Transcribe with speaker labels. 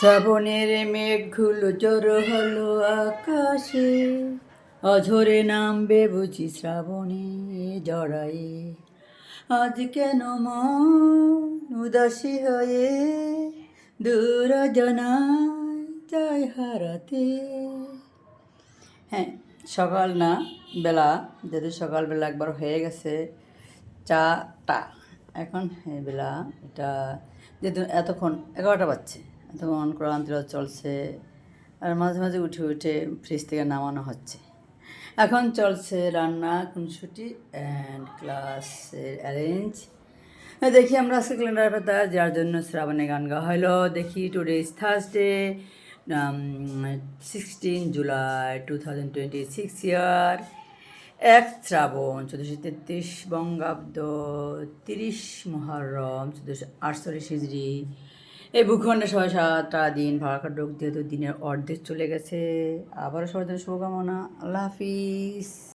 Speaker 1: শ্রাবণের মেঘগুলো জড়ো হলো আকাশে, অঝরে নামবে বুঝি শ্রাবণে জড়ায়ে। আজ কেন মন উদাসী হয়ে দূর জানায় যায় হারাতে। হ্যাঁ, সকাল না বেলা, যেহেতু সকালবেলা একবার হয়ে গেছে 4টা, এখন বেলা এটা যেহেতু এতক্ষণ 11টা বাজছে, এতক্ষণ কোরআন তিলাওয়াত চলছে আর মাঝে মাঝে উঠে উঠে ফ্রিজ থেকে নামানো হচ্ছে। এখন চলছে রান্না, খুনসুটি অ্যান্ড ক্লাসের অ্যারেঞ্জ। দেখি আমরা আজকে ক্যালেন্ডার পাতা যার জন্য শ্রাবণে গান গাওয়া হলো। দেখি টুডে ইজ থার্সডে, 16 জুলাই 2026 ইয়ার, 1 শ্রাবণ 1433 বঙ্গাব্দ, 30 মুহররম 1448 হিজরি। এই ভূখণ্ডে 7টা দিন ভাড়াকার ডোক, যেহেতু দিনের অর্ধেক চলে গেছে। আবারও সবার জন্য শুভকামনা। আল্লাহ হাফিজ।